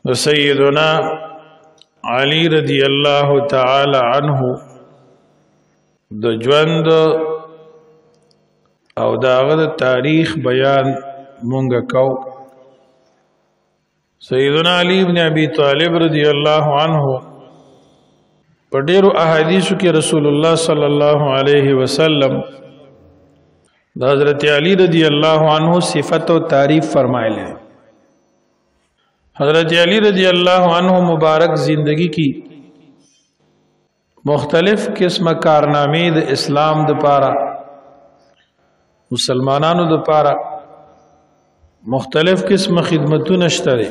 سیدنا علی رضی اللہ تعالی عنہ د ژوند او داغه د تاریخ بیان مونږ کو. سیدنا علی بن ابی طالب رضی اللہ عنہ په ډیرو احادیثو کې رسول الله صلی الله علیه وسلم د حضرت علی رضی اللہ عنہ صفت و تعریف فرمایله. حضرت علی رضی اللہ عنہ مبارک زندگی کی مختلف قسم کارنامے د اسلام د پارا مسلمانانو د پارا مختلف قسم خدمتونه شته.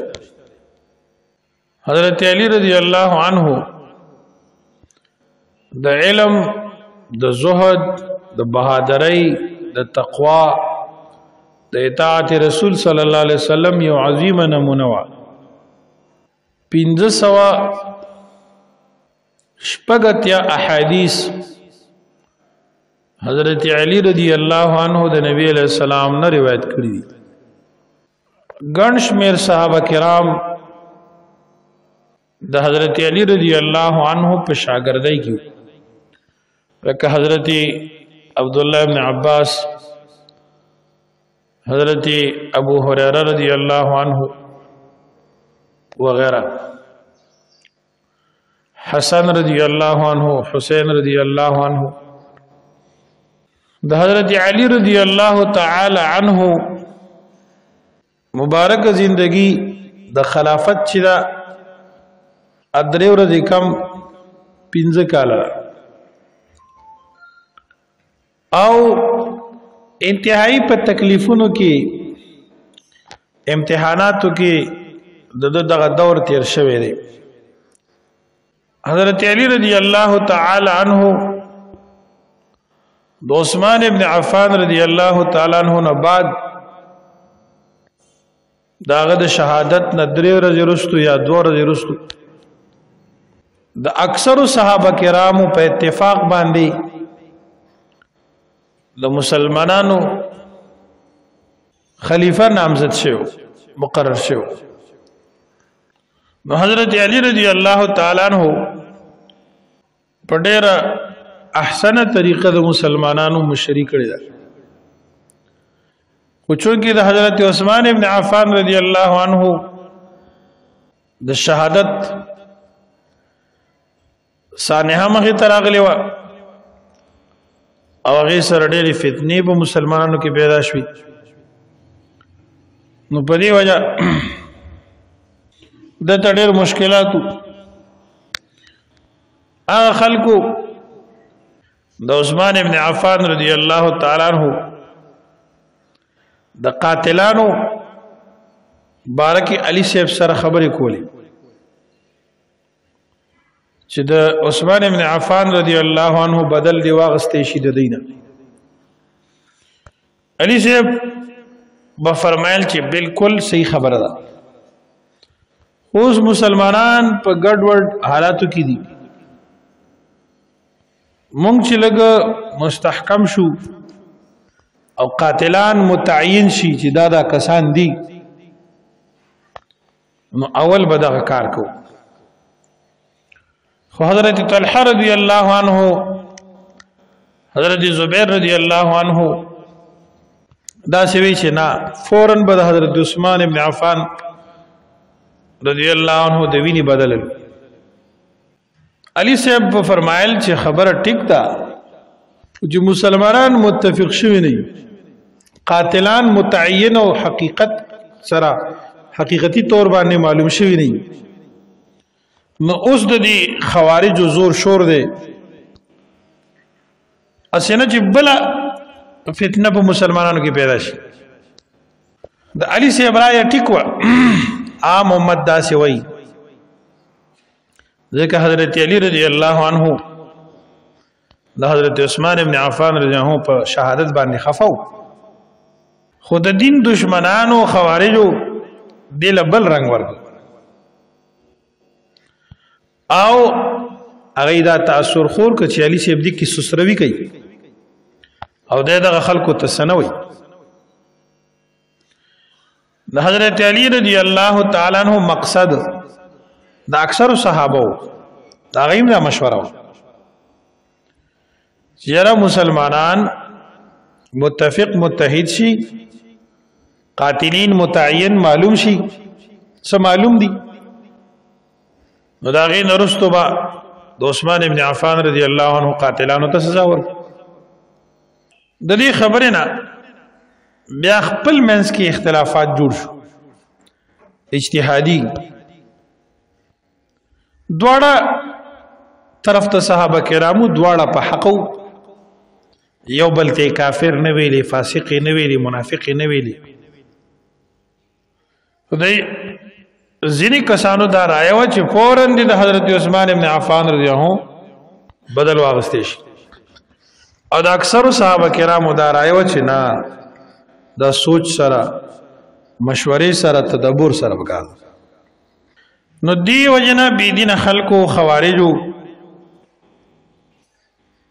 حضرت علی رضی اللہ عنہ د علم د زهد د بہادری د تقوا د اطاعت رسول صلی الله علیه وسلم یو عظیم نمونه و. 500 احادیث حضرت علی رضی اللہ عنہ د نبی علیہ السلام نے روایت کړی دي. ګڼ شمیر صحابه کرام د حضرت علی رضی اللہ عنہ په شاګردۍ کې لکه حضرت عبداللہ ابن عباس، حضرت ابو ہریرہ رضی اللہ عنہ وغیرہ، حسن رضی اللہ عنہ، حسین رضی اللہ عنہ. د حضرت علی رضی اللہ تعالی عنہ مبارک زندگی د خلافت چې دا ادرې ورځې کم 15 کاله او انتهایی په تکلیفونو کې امتحاناتو کې دغه دور تیر شوی دی. حضرت علی رضی اللہ تعالی عنہ د عثمان ابن عفان رضی اللہ تعالی عنہ نه بعد داغه د شهادت نه 3 ورځې وروسته یا 2 ورځې وروسته د اکثر صحابه کرامو په اتفاق باندې د مسلمانانو خلیفہ نامزد شو، مقرر شو. نو حضرت علی رضی اللہ تعالی عنہ په ډیره احسنه طریقه د مسلمانانو مشري کړی ده. خو چونکې د حضرت عثمان ابن عفان رضی اللہ عنہ د شهادت سانحه مخې ته راغلی وه او هغې سره ډېرې فتنې په مسلمانانو کې پیدا شوي. نو په دې وجه دته ډېر مشکلاتو هغه خلکو د عثمان ابن عفان رضی اللہ تعالی عنہ د قاتلانو بارکی علی صاحب سره خبرې کولې چې د عثمان ابن عفان رضی اللہ عنہ بدل دی واغستې شي د دینه. علی صاحب به فرمایل چې بالکل صحیح خبره ده. اوس مسلمانان په ګډوډ حالاتو کې دي. مونږ چې لږ مستحکم شو او قاتلان متعین شي چې دا کسان دي نو اول به دغه کار کو. خو حضرت طلحه رضی اللہ عنہ، حضرت زبیر رضی اللہ عنہ دا سوي چې نه فوراً به حضرت عثمان ابن عفان رضی اللہ عنہ د ویني بدلل. علی صاحب فرمایل چې خبره ټیک ده چې مسلمانان متفق شوي نه، قاتلان متعین او حقیقت سره حقیقتی طور باندې معلوم شوي نه. نو اوس د دې خوارجو زور شور دی اسنه چې بلا فتنه په مسلمانانو کې پیدا شي. د علی صاحب رائے ټیک و عام امت داسې وایي ځکه حضرت علی رضی اللہ عنہ د حضرت عثمان ابن عفان رضی اللہ عنہ په شهادت باندې خفاو. خود دین دشمنانو خوارجو دل بل رنگ ورک او هغه دا تاثر خور ک چې علی صاحب دی کی سسروي کوي او دغه خلکو تسنوي. د حضرت علی رضی اللہ تعالی عنہ مقصد دا اکثر صحابه دا غیم دا مشوره چیرې مسلمانان متفق متحد شي قاتلین متعین معلوم شي څه معلوم دي نو دا غي نرستو با د عثمان ابن عفان رضی الله عنه قاتلانو ته سزا ورکړه د دې خبرې نه بیا خپل منځ کې اختلافات جوړ شو اجتهادي دواړه طرف ته صحابه کرامو دواړه په حقو یو بل ته کافر نه ویلي فاسق نه ویلي منافق نه ویلي خدای ځینې کسانو دا رایه وه چې فوراً د حضرت عثمان ابن عفان رضی الله عنه بدل واغستی شي او د اکثرو صحابه کرامو دا رایه وه چې نه دا سوچ سره مشورې سره تدبر سره وکړه نو دی وجنه بيدین خلقو خوارجو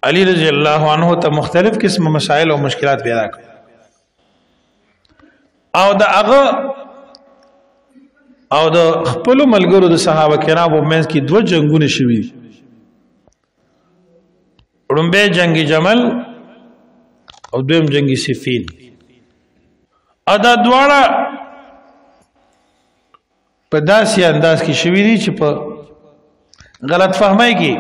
علی رضی الله عنه ته مختلف قسم مسائل او مشکلات پیدا کړ او د هغه او د خپل ملګرو د صحابه کرامو منځ کې دوه جنگونه شوي وړومبه جنگ جمل او دویم جنگ صفین ادا دواړه په داسې انداز کې شوي دي چې په غلط فهمۍ کې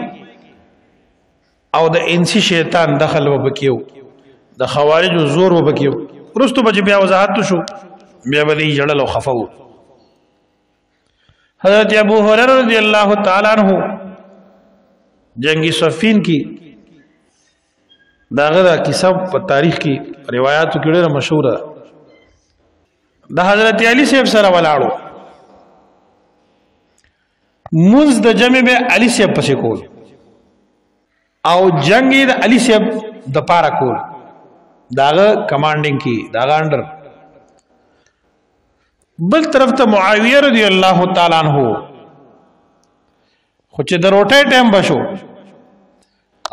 او د انسی شیطان دخل وبکیو د خوارجو زور وبکیو ورستو بچ بیا وضاحت شو بیا ولې جړل او خفو حضرت ابو هريره رضی الله تعالی عنہ جنگ صفین کی داغه کیسه په تاریخ کې روایتو کې ډېره مشهوره د حضرت علی صاحب سره ولاړو منځ د جمع به علی صاحب پسې کول او جنگ د علی صاحب د پاره کول داغه کمانډینګ کی داغه انډر بل طرف ته معاویه رضی الله تعالی عنہ خو چې د روټۍ ټایم بشو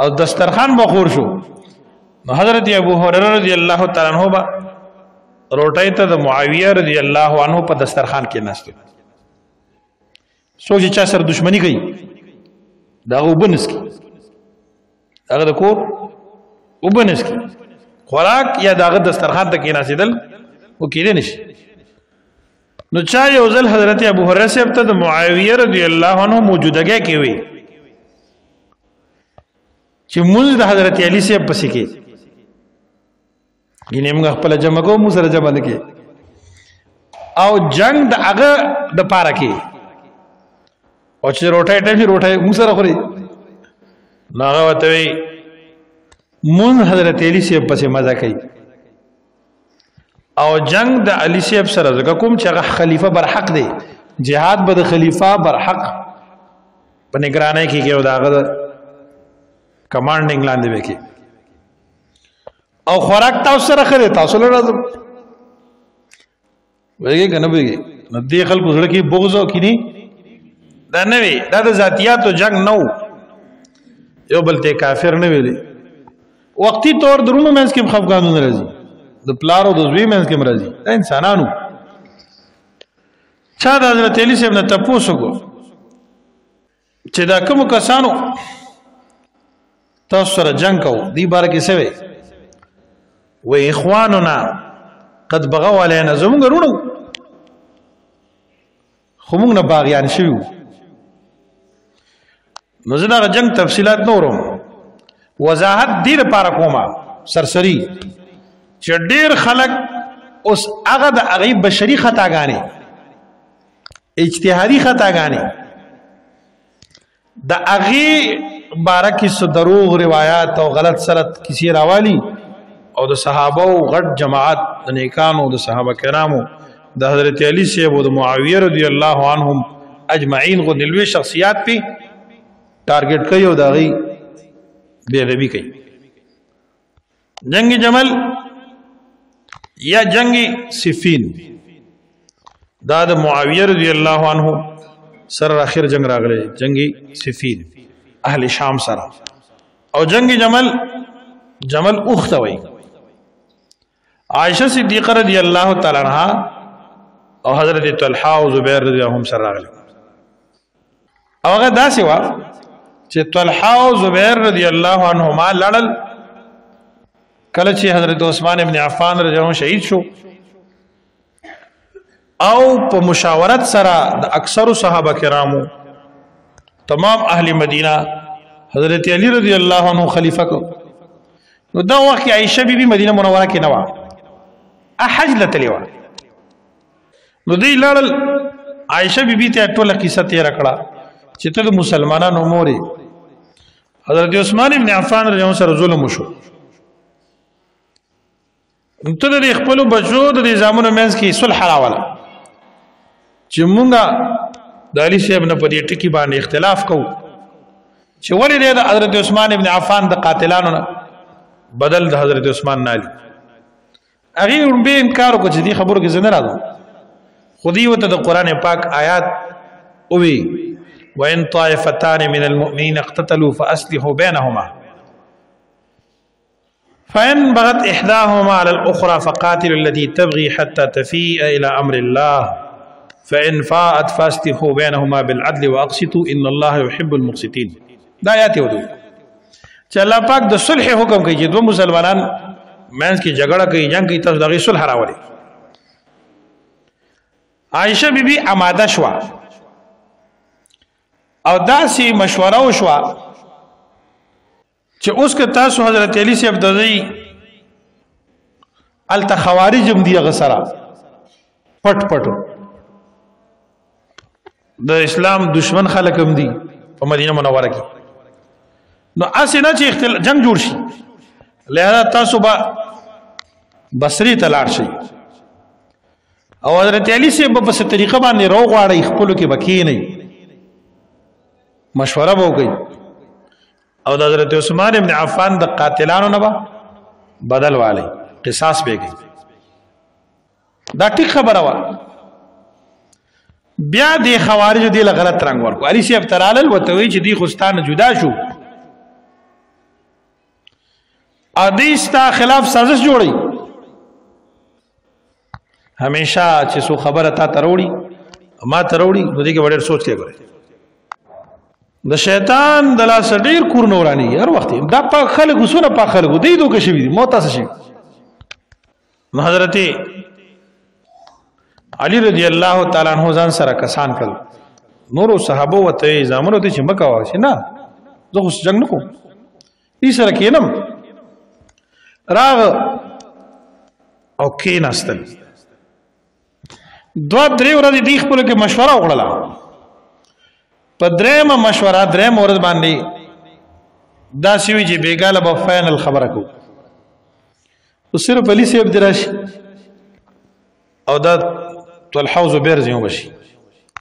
او دسترخوان بخور شو نو حضرت ابو هريره رضی الله تعالی عنہ با روټۍ ته د معاویه رضی الله عنه په دسترخوان کې ناست سوچ چا سره دښمنی کوي دا وبنس کی هغه د کور وبنس کی خوراک یا داغه دسترخوان ته کې ناسیدل او کېدې نشي نو چا یو ځل حضرت ابو هريره صاحب ته د معاویه رضی الله عنه موجودګي کې وي چې موږ د حضرت علی صاحب پسې کې ینه موږ خپل جمع کوو موږ سره جمع لکې او جنگ د هغه د پاره کې او چې روټای ټیم شي روټای موږ سره خوري ناغه وته وي مون حضرت علی صاحب پسې مزه کوي او جنگ د علی صاحب سره زګه کوم چې هغه خلیفہ برحق دی jihad به د خلیفہ برحق په نگرانۍ کې او داغه کمانډینګ لاندې وکي او خوراک تاسو سره خره تاسو له راځم وایي کنه وایي نو دې خلکو سره کې بغض او کینی دا نه وي دا د ذاتياتو جنگ نو یو بل ته کافر نه ویلي وقتی طور درونو منځ کې خفقانونه راځي د پلارو د زوی منځ کې مرضی دا انسانانو چا د حضرت علی صاحب نه تاسو کو چې دا کوم کسانو تاسو سره جنگ کو دی بار کې سوي و اخواننا قد بغوا علينا زمونږ ورونو خو موږ نه باغیان شوو نو زه دا جنگ تفصيلات نورم وضاحت دیر لپاره کومه سرسری چې ډیر خلک اوس هغه د هغه بشري خطاګانې اجتهادي خطاګانې د هغه بارکه سو دروغ روایت او غلط سرت کسی راوالی او د صحابه او غټ جماعت د نیکانو د صحابه کرامو د حضرت علی صاحب او د معاویه رضی الله عنهم اجمعین غو دلوي شخصیات په ټارګټ کوي او د هغه بے ادبی کوي جنگ جمل یا جنگ صفین دا د معاویه رضی الله عنه سره اخر جنگ راغلی جنگ صفین اهل شام سره او جنگ جمل اوختوي عائشہ صدیقہ رضی الله تعالی عنها او حضرت طلحہ او زبیر رضی الله عنهم سره راغلی او هغه داسې و چې طلحه او زبیر رضی الله عنهما لړل کله چې حضرت عثمان ابن عفان رضی الله عنه شهید شو او په مشاورت سره د اکثر صحابه کرامو تمام اهل مدینه حضرت علی رضی الله عنه خلیفہ کو نو دا وخت کې عائشہ بیبي مدینه منوره کې نه و حج لته و نو دی لړل عائشہ بیبي ته ټول قصه تیر کړه چې ته مسلمانانو موري حضرت عثمان ابن عفان رضی الله عنه سره ظلم وشو ته د خپل بچو د نظامونو منځ کې صلح راوړه چې مونږه د علي صاحب نه په دې ټکی باندې اختلاف کوو چې ولې د حضرت عثمان ابن عفان د قاتلانو نه بدل د حضرت عثمان نالي هغه به انکار وکړي چې دې خبرو کې زنه راځو خودي وته د قران پاک آیات اووي وان طائفتان من المؤمنين اقتتلوا فاصلحوا بينهما فإن بغت إحداهما على الأخرى فقاتلوا التي تبغي حتى تفيء إلى أمر الله فإن فاءت فاصلحوا بينهما بالعدل وأقسطوا إن الله يحب المقسطين دا آیات ودو چې الله پاک د صلح حکم کوي چې دوه مسلمانان مینس کې جګړه کوي جنگ کوي تاسو دغه صلح راوړي عائشہ بیبي آماده شو او داسې مشوره وشوه چې اوس که تاسو حضرت علی صاحب د دې الته خوارج هم دی غسرا پټ پټ د اسلام دشمن خلک هم دي په مدینه منوره کې نو اسنه چې جنگ جوړ شي لہذا تاسو به بصری ته لاړ شئ او حضرت علی صاحب په څه طریقه باندې روغ واړی خپل کې بکی نه مشوره وکړي او د حضرت عثمان ابن عفان د قاتلانو نه بدل والی قصاص به کوي دا ټیک خبره و بیا د خوارج دی له غلط رنگ ورکو علي صاحب ترالل وتوي چې دی خوستانه جدا شو ادیستا خلاف سازش جوړي همیشه چې سو خبره تا تروړي ما تروړي نو دې کې وړ سوچ کې غره د شیطان د لاس ډیر کور نورانی هر وخت دا په خلکو سونه په خلکو دی دوه شي موت تاسو شي حضرت علی رضی الله تعالی عنہ ځان سره کسان کړ نور صحابه وته زامنو ته چې مکه واشي نه زه خو جنگ نکوم دې سره کینم راغ او کیناستل دوه درې ورځې دی خپل کې مشوره وکړه په درېمه مشوره درېم ورځ باندې دا شوی چې بیګاله په فائنل خبره کو او صرف علي صاحب دراشي او دا طلحه او زبیر زیو بشي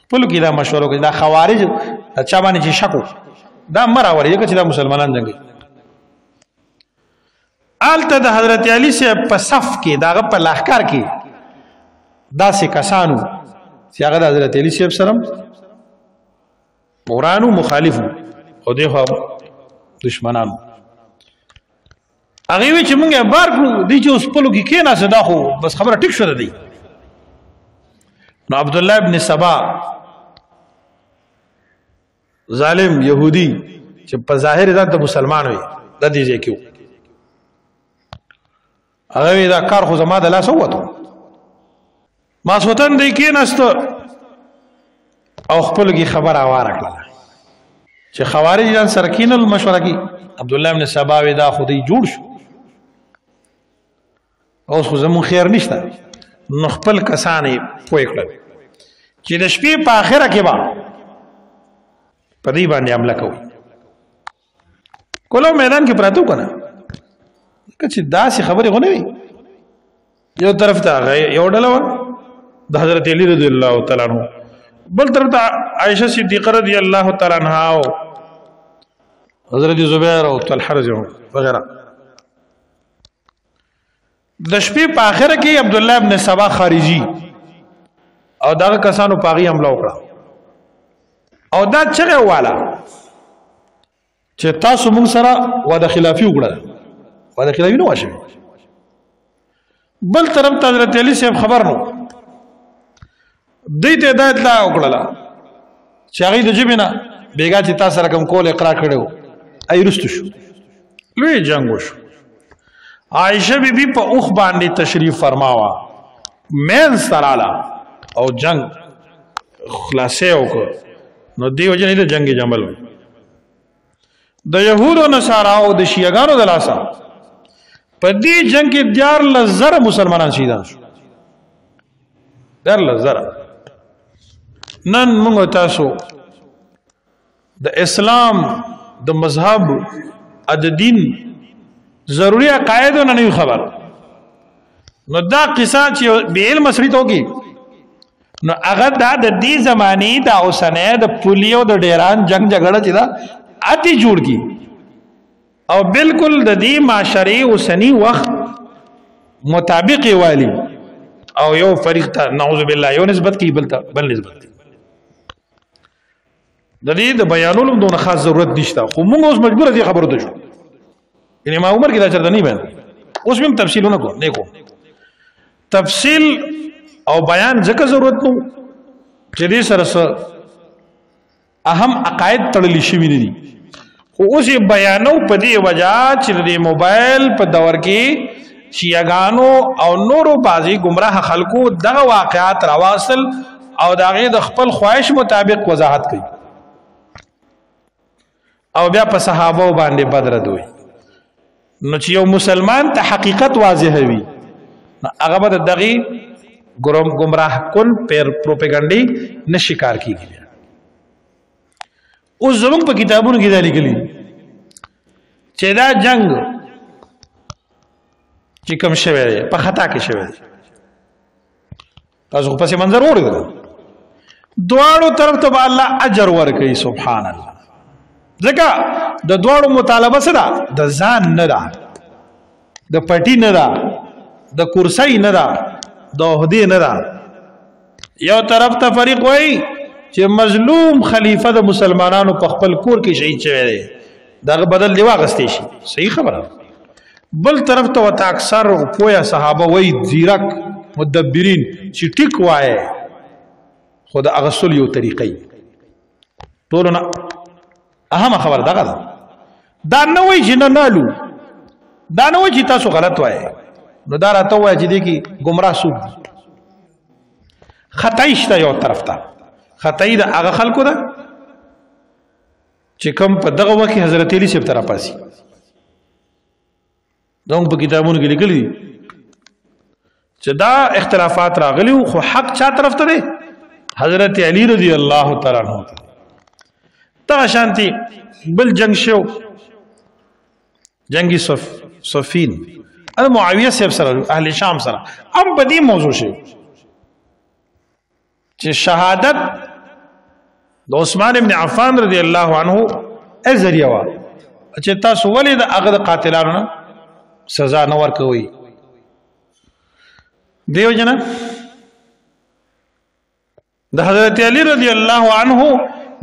خپل کې دا مشوره کوي دا خوارج چا باندې چې شکو دا مراوري چې دا مسلمانان جنگي آلته د حضرت علي صاحب په صف کې داغه په لښکر کې داسې کسانو چې هغه د حضرت علي صاحب سره مورانو مخالفو او دغه دشمنانو هغه وی چې مونږه بار کړو دي چې اوس په لو کې کینا صدا خو بس خبره ټیک شوه دی نو عبد الله ابن سبا ظالم يهودي چې په ظاهر ځان ته مسلمان وي د دې ځکه هغه دا کار خو زما د لاس وته ما سوتن دی کیناست او خپل کی خبر اواره کړه چې خوارج جان سره کینل مشوره کی عبد الله ابن سبا وی دا خودي جوړ شو اوس خو زمون خیر نشته نو خپل کسانې پوي کړل چې د شپې په اخره کې با پدې باندې عمله کوي کولو میدان کې پراته کنه چې داسې خبرې غو نه وي یو طرف ته یو ډله د حضرت علی رضی الله تعالی عنہ بل طرف ته عائشہ صدیقہ رضی الله تعالی عنها او حضرت زبیر او طلحه رضی الله وغیرہ د شپې په اخره کې عبد الله ابن سبا خارجي او دا کسانو پاغي حمله وکړه او دا چغه والا چې تاسو موږ سره وعده خلافي وکړه وعده خلافي نو واشه بل طرف ته حضرت علی صاحب خبر نو دې ته دا اطلاع وکړه چې هغه د جبنه بیگا چې تاسو سره کوم کول اقرار کړو ای رستو شو لوی جنگ وشو عائشہ بی بی په اوخ باندې تشریف فرماوا مین سرالا او جنگ خلاصه وکړه نو دیو جن د جنگ جمل د يهودو نصاراو د شیعاګانو د لاسه په دې جنگ کې 14,000 مسلمانان شهیدان شو 14,000 نن موږ تاسو د اسلام د مذهب د دین ضروری عقاید نه نه خبر نو دا قصه چې به علم سړی توګي نو هغه د دې زماني د اوسنه د پولیو د ډیران جنگ جګړه چې دا اتی جوړ کی او بالکل د دې معاشري اوسنی وخت مطابق والی او یو فریق ته نعوذ بالله یو نسبت کی بل نسبت کی د دې د بیانولو دونه خاص ضرورت نشته خو موږ اوس مجبور دي خبرو ته شو یعنی ما عمر کې دا چرته نه بیان اوس هم تفصیلونه کو نه کو تفصیل او بیان ځکه ضرورت نو چې دې سره اهم عقاید تړلې شوی نه دي خو اوس یې بیانو په دې وجہ چې د موبایل په دور کې شیعاګانو او نورو بازي گمراه خلکو دغه واقعات راواصل او دغه د خپل خواهش مطابق وضاحت کوي او بیا په صحابه باندې بدر دوی نو چې یو مسلمان ته حقیقت واضح وي هغه به دغه گمراه کن پر پروپاګاندا نه شکار کیږي اوس زموږ په کتابونو کې دا لیکلي چې دا جنگ چې کوم شوی دی په خطا کې شوی دی تاسو په څه منظر وګورئ دواړو طرف ته الله اجر ورکړي سبحان الله ځکه د دواړو مطالبه سره د ځان نه ده د پټی نه ده د کرسی نه ده د عہدې نه ده یو طرف ته فریق وای چې مظلوم خلیفہ د مسلمانانو په خپل کور کې شهید شوی دی دغه بدل دی واغستې شي صحیح خبره بل طرف ته وتا اکثر پویا صحابه وای زیرک مدبرین چې ټیک وای خود اغسل یو طریقې ټولونه اهم خبر دغه دا نه وای چې نه نالو دا نه وای چې تاسو غلط وای نو دا راته وای چې دي کې گمراه سوق خطای شته یو طرف ته خطای د هغه خلکو ده چې کوم په دغه وخت حضرت علی سیب تر پاسي دغه په کتابونو کې لیکلي چې دا اختلافات راغلي خو حق چا طرف ته ده حضرت علی رضی الله تعالی عنہ تا شانتی بل جنگ شو جنگی صفین انا معاویه سیب سره اهل شام سره ام بدی موضوع شو چې شهادت د عثمان ابن عفان رضی الله عنه ازریه وا چې تاسو ولې د هغه قاتلانو سزا نه ورکوي دیو جنا د حضرت علی رضی الله عنه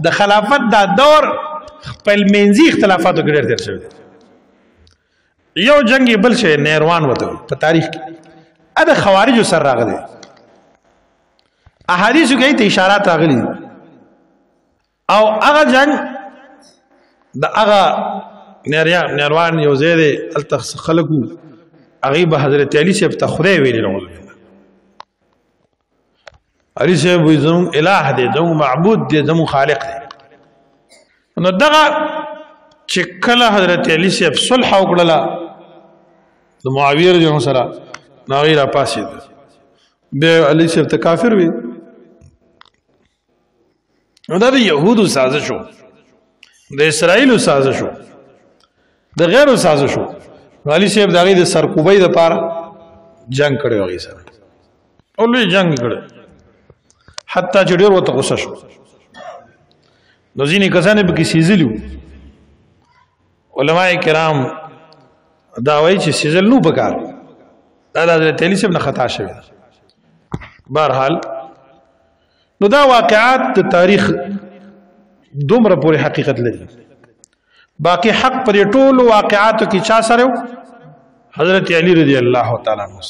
د خلافت دا دور خپل منځي اختلافاتو کې ډېر تیر شوی یو جنگي بل شي نیروان وته په تاریخ کې اده خوارج سره راغلي احادیث کې ته اشارات راغلي او هغه جنگ د هغه نیروان یو زیاده التخ خلقو غیب حضرت علی سے ته خدای ویل نو علی سے زمون الہ دی زمون معبود دی زمون خالق دی نو دغه چې کله حضرت علی سے صلح وکړه د معاویه رضی الله سره نو غیر پاسید به علی سے ته کافر وی نو دا د يهودو سازش شو د اسرائیل سازش شو د غیرو سازش شو علی صاحب دغه د سرکوبۍ د پاره جنگ کړو غي سره او لوی جنگ کړو حتی چې ډېر وته غوسه شو نو ځینې کسان به کې سیزلو علماء کرام دا وایي چې سیزل نو پکار دا د حضرت علی صاحب نه خطا شوی بهرحال نو دا واقعات د تاریخ دومره پورې حقیقت لري باقی حق پر ټول واقعاتو کې چا سره حضرت علی رضی الله تعالی عنہ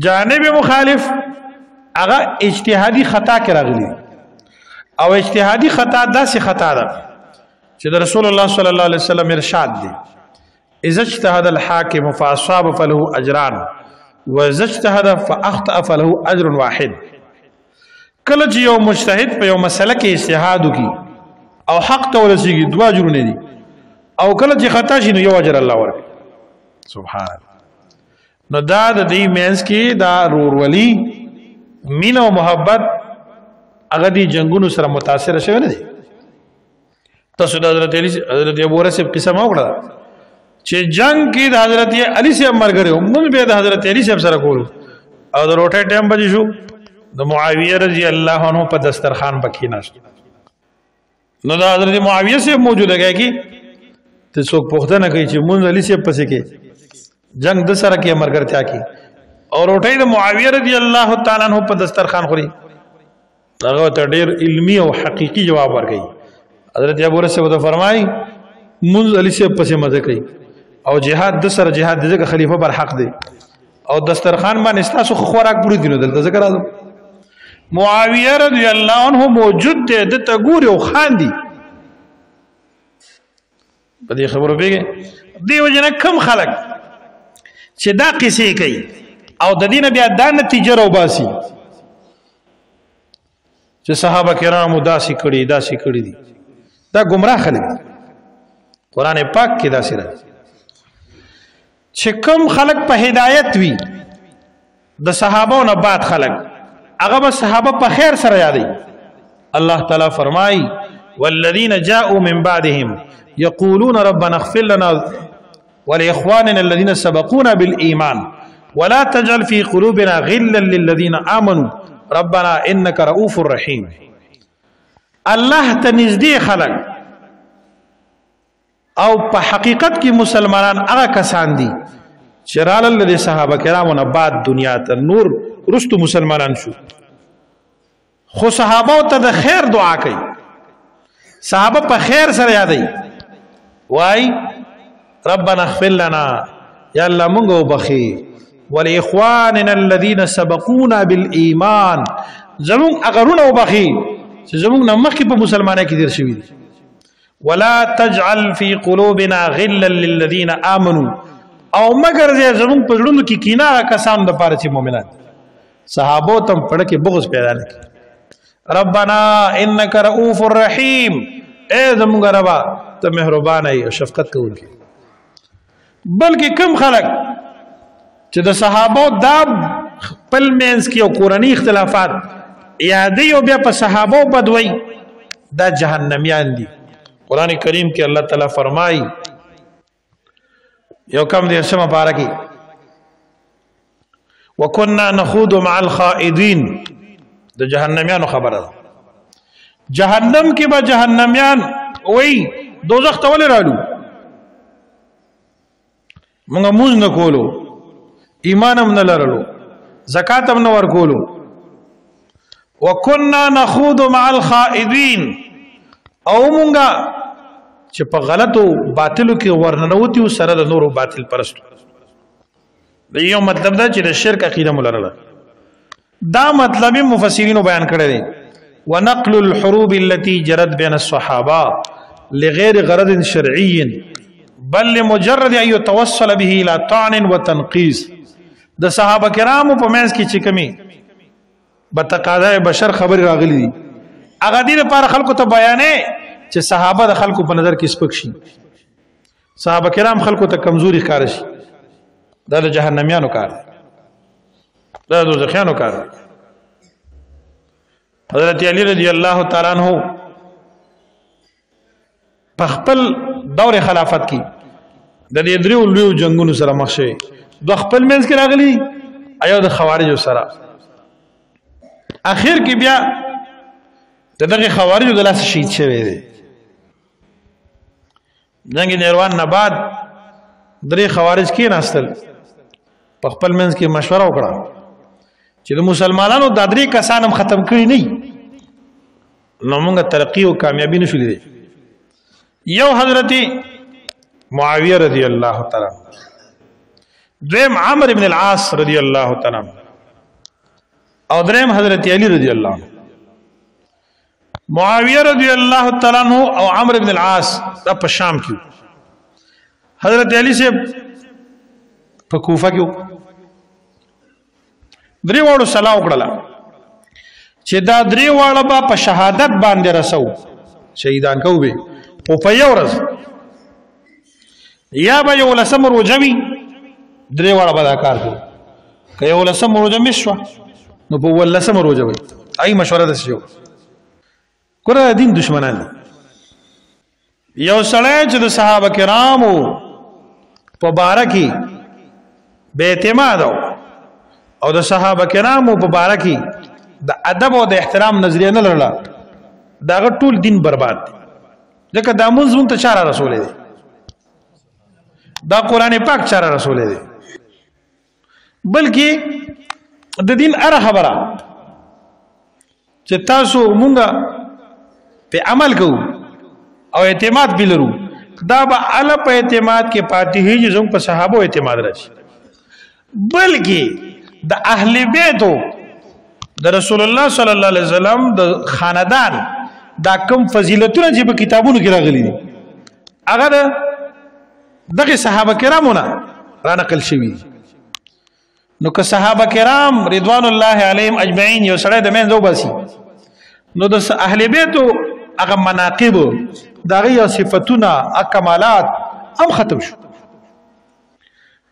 جانب مخالف هغه اجتهادي خطا کې راغلی او اجتهادي خطا داسې خطا ده چې د رسول الله صلی الله علیه وسلم ارشاد دی اذا اجتهد الحاكم فاصاب فله اجران واذا اجتهد فاخطا فله اجر واحد. کله چې یو مجتهد په یو مسله کې اجتهاد وکړي او حق ته ورسیږي دوه اجرونه دي او کله چې خطا شي نو یو اجر الله ورکړي. سبحان الله. نو دا د دې مینس کې دا رورولي مینه او محبت هغه دي جنگونو سره متاثر شوی نه دي. تاسو د حضرت ابو هريره صاحب قصه ما وکړه چې جنگ کې د حضرت علي صاحب مرګره مونږ به د حضرت علي صاحب سره کولو او د روټه ټایم بجې شو د معاویه رضی الله عنه په دسترخوان پکې ناشته. نو د حضرت معاویه صاحب موجوده کې ته څوک پوښتنه کوي چې مونږ علي صاحب پسې کې جنگ د سره کې مرګرتیا کې او روټه د معاویه رضی الله تعالی عنہ په دسترخوان خوري هغه ته ډېر علمی او حقيقي جواب ورکړي. حضرت ابو هريره صاحب فرمایي مونږ علي صاحب پسې مزه کوي او جهاد د سره جهاد دغه خلیفہ بر حق دی او دسترخوان باندې تاسو خو خوراک پوری دینو دلته ذکر راځو. معاویه رضی الله عنه موجود دی د تګوري او خاندي په دې خبرو پیګه دی وجنه کم خلک چې دا قصې کوي او د دینه بیا دا نتیجه رو باسي چې صحابه کرامو داسې کړي دي دا گمراه خلک. قران پاک کې داسې راځي چې کوم خلق په هدایت وي د صحابو نه بعد خلق هغه به صحابه په خیر سره یادي. الله تعالی فرمای والذین جاءوا من بعدهم يقولون ربنا اغفر لنا ولاخواننا الذين سبقونا بالایمان ولا تجعل في قلوبنا غلا للذين امنوا ربنا انك رؤوف رحيم. الله ته نږدې خلق او په حقیقت کې مسلمانان هغه کسان دي چې رالل د صحابه کرامو نه بعد دنیا ته نور رستو مسلمانان شو خو صحابه ته د خیر دعا کوي صحابه په خیر سره یادي وای ربنا اغفر لنا یا الله مونږ وبخي ولاخواننا الذين سبقونا بالایمان زمون اغرونه وبخي چې زمون نه مخکې په مسلمانانو کې دیر شوی دي ولا تجعل في قلوبنا غلا للذين امنوا او مگر زمون په زړونو کې کینه کسان د پاره چې مؤمنان صحابو تم پړ کې بغض پیدا نکړي. ربنا انك رؤوف رحيم اے زمونږ ربا ته مهربان ای او شفقت کوونکی. بلکې کم خلک چې د صحابو دا خپل مینس کې او قرآنی اختلافات یادې او بیا په صحابو بدوي دا جهنميان دي. قرآن کریم کې الله تعالی فرمایي یو کم دې سم پاره کې وکنا نخوض مع الخائضين د جهنميانو خبره ده. جهنم کې به جهنميان وای دوزخ ته ولې رالو موږ موږ نه کولو ایمان هم نه لرلو زکات هم نه ورکولو وکنا نخوض مع الخائضين او مونږه چې په غلطو باطلو کې ورننوتی او سره د نورو باطل پرستو د یو مطلب دا چې د شرک عقیده مولرله دا مطلب مفسرین بیان کړی دي ونقل الحروب التي جرت بين الصحابه لغير غرض شرعي بل لمجرد ان يتوصل به الى طعن وتنقيص. د صحابه کرامو په منځ کې چې کمی بتقاضای بشر خبر راغلي دي هغه دې لپاره خلکو ته بیانې چې صحابه د خلکو په نظر کې سپک شي صحابه کرام خلکو ته کمزوري ښکار شي دا د جهنميانو کار دا د دوزخیانو کار. حضرت علی رضی الله تعالی عنہ په خپل دور خلافت کې د دې دریو لوی جنگونو سره مخ شوی د خپل منځ کې راغلي ایو د خوارجو سره اخر کې بیا دغه خوارجو د لاس شهید شوی دی. جنگ نیروان نه بعد درې خوارج کې ناستل په خپل منځ کې مشوره وکړه چې د مسلمانانو د درې کسانم ختم کړی نه نو موږ ترقی او کامیابی نشو لیدي. یو حضرت معاویه رضی الله تعالی دویم عمرو ابن العاص رضی الله تعالی او دریم حضرت علی رضی الله عنه. معاویه رضی الله تعالی عنہ او عمرو بن العاص دا په شام کې حضرت علی سے په کوفه کې درې وړو سلام وکړه چې دا درې واړه په شهادت باندې رسو شهیدان کو به او په یو ورځ یا به یو لسم روجوي درې واړه به دا کار کوي که یو لسم روجه مشوا نو په ولسم روجوي ای مشوره ده شو ګوره دین دشمنان دي یو سړی چې د صحابه کرامو په باره کې بے اعتماد او د صحابه کرامو په باره کې د ادب او د احترام نظریه نه لرله داغه ټول دین برباد دی ځکه دا مونږ ته چاره رسول دی دا قران پاک چاره رسول دی بلکې د دین اره خبره چې تاسو مونږه په عمل کوو او اعتماد بلرو دا به اعلی په اعتماد کې پاتې هي چې په صحابه اعتماد راشي بلکې د اهل بیتو د رسول الله صلی الله علیه وسلم د خاندان دا کم فضیلتونه چې په کتابونو کې راغلي دي هغه دغه صحابه کرامو نه را نقل شوی نو که صحابه کرام رضوان الله علیهم اجمعین یو سره د مین زو باسي نو د اهل بیتو هغه مناقب دغه صفاتونه کمالات هم ختم شو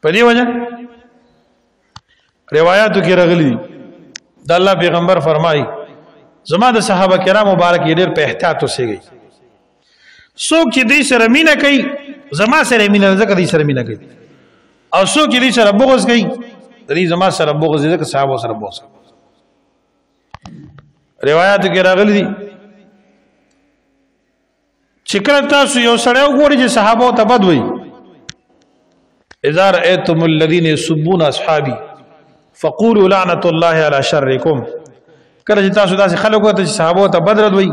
په دې وجه روایتو کې راغلي دي د الله پیغمبر فرمایي زما د صحابه کرام مبارک ډېر په احتیاط اوسېږي څوک چې دې سره مینه کوي زما سره مینه ځکه دې سره مینه کوي او څوک چې دې سره بغض کوي دې زما سره بغض ځکه صحابه سره بغض روایت کې راغلي دي چې کله تاسو یو سره وګورئ چې صحابه ته بد وي اذا رأيتم الذين يسبون اصحابي فقولوا لعنة الله على شركم کله چې تاسو داسې خلکو ته صحابه ته بدرد وي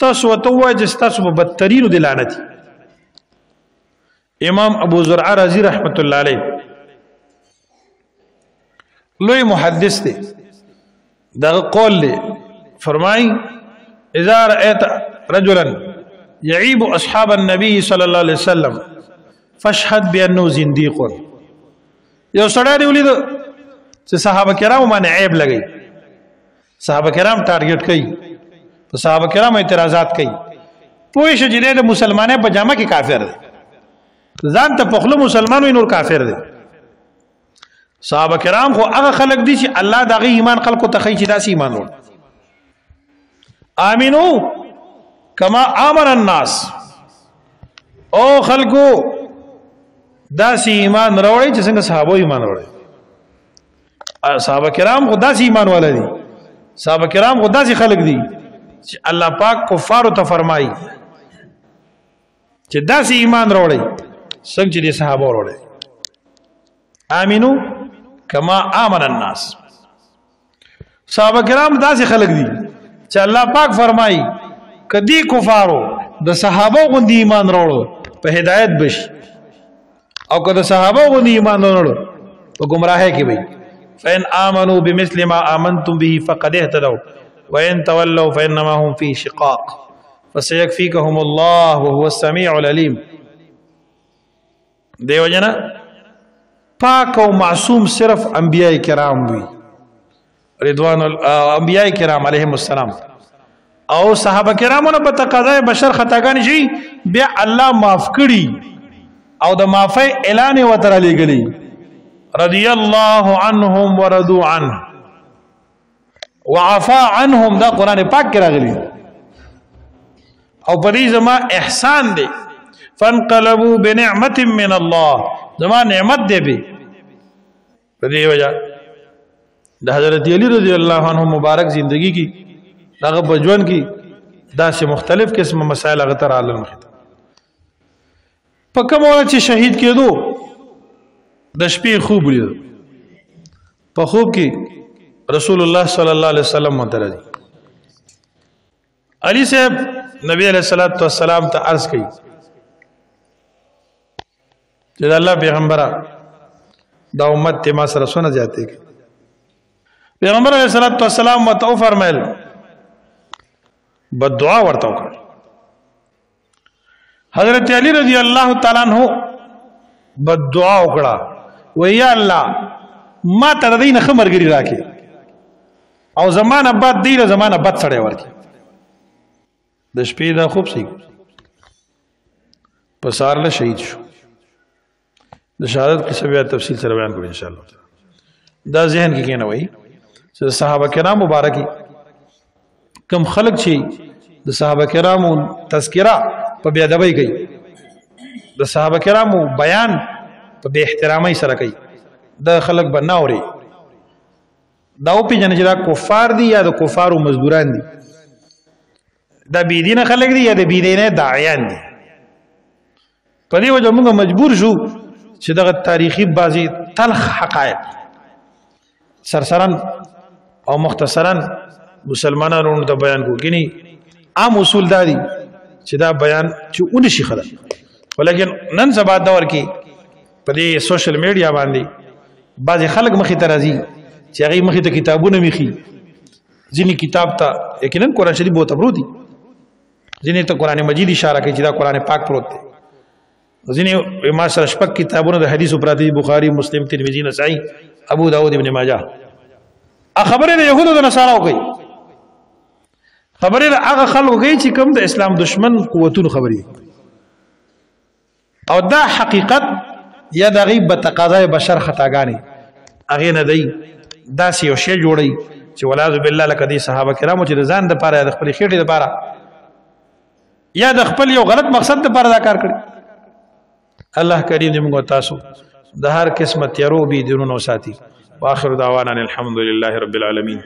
تاسو ته وایي چې تاسو په بدترینو د لعنت امام ابو زرع رازی رحمت الله علیه لوی محدث دی دغه قول له فرمای اذا رأيت رجلا يعيب اصحاب النبي صلى الله عليه وسلم فاشهد بانه زنديق یو سړی دی ولید چې صحابه کرام باندې عیب لګي صحابه کرام ټارګټ کوي په صحابه کرام اعتراضات کوي پوه شي چې د مسلمانې په جامه کې کافر دی ځان ته پخلو مسلمانو نور کافر دی صحابه کرام خو هغه خلق دي چې الله دغه ایمان خلقو ته خي چې داسې ایمان ور امنو کما امن الناس او خلقو داسې ایمان راوړي چې څنګه صحابه ایمان راوړي صحابه کرام خو داسې ایمان والا دي صحابه کرام خو داسې خلق دي چې الله پاک کفارو ته فرمایي چې داسې ایمان راوړي څنګه چې صحابه راوړي امنو کما امن الناس صحابه کرام داسې خلق دي چې الله پاک فرمایي کدی کفارو د صحابه غوندي ایمان راوړو په هدایت بشي او که د صحابه غوندي ایمان راوړو په گمراهۍ کې وي فإن آمنوا بمثل ما آمنتم به فقد اهتدوا وإن تولوا فإنما هم في شقاق فسيكفيكهم الله وهو السميع العليم دیو جنا پاک او معصوم صرف انبیاء کرام وی رضوان انبیاء کرام علیهم السلام او صحابه کرامو په تقاضای بشر خطاګان شي بیا الله معاف کړي او د معافی اعلان وتر لګلی رضی الله عنهم ورضوا عنه وعفا عنهم دا قران پاک کې راغلی او پدې زما احسان دی فانقلبوا بنعمت من الله زما نعمت دی به پدې وجہ د حضرت علی رضی الله عنه مبارک زندگی کی دغه بجوان کی داسې مختلف قسم مسائل غتر عالم مخ په کوم وخت چې شهید کېدو د شپې خوب لید په خوب کې رسول الله صلی الله علیه وسلم مترجم علی صاحب نبی علیہ الصلوۃ والسلام ته عرض کړي چې الله پیغمبره دا امت ته ما سره سونه جاتے پیغمبر علیہ الصلوۃ والسلام متو فرمایل بد دعا ورته وکړه. حضرت علی رضی الله تعالی عنہ بد دعا وکړه و یا الله ما تر دینه خمرګری راکې او زمانہ بعد دی زمانہ بعد سړی ورکی. د شپې دا خوب سي په سارله شهید شو. د شهادت قصه بیا تفصیل سره بیان کوو ان شاء الله. دا ذهن کې نه وای چې صحابه کرام مبارکي کم خلق چې د صحابه کرامو تذکرہ په بیا ادبی کوي، د صحابه کرامو بیان په بے احترامي سره کوي، د خلق بناوري دا او پیجن چې دا کفار دي یا د کفارو مزدوران دي، دا بيدینه خلق دي یا د بيدینه داعیان دي. په دې وجه موږ مجبور شو چې دغه تاریخي بازي تلخ حقایق سرسرن او مختصرا مسلمانانو ته بیان کو. کینی عام اصول دادي چې دا بیان چې اون شي خلک، ولیکن نن سبا دور کې په دې سوشل میډیا باندې بعض خلک مخې ته راځي چې هغه مخې ته کتابونه میخي، ځینې کتاب ته یقینا قرآن شریف بہت پروت دي، ځینې ته قرآن مجید اشاره کوي چې دا قرآن پاک پروت دی، ځینې ما سره شپږ کتابونه د حدیث پراته دي، بخاری، مسلم، ترمذی، نسائی، ابو داود، ابن ماجه. خبره د يهودو د نصاراو کوي، خبره هغه خلکو کوي چې کوم د اسلام دشمن قوتونو خبري، او دا حقیقت یا د غیب تقاضای بشر خطاګانی هغه نه دی. دا یو شی جوړي چې ولعاذ بالله لکه دي صحابه کرامو چې د ځان د پاره د خپل خېټې د پاره یا د خپل یو غلط مقصد د پاره دا کار کړی. الله کریم دې موږ تاسو د هر قسمت یارو بي دینونو ساتي. واخر دعوانا الحمد لله رب العالمين.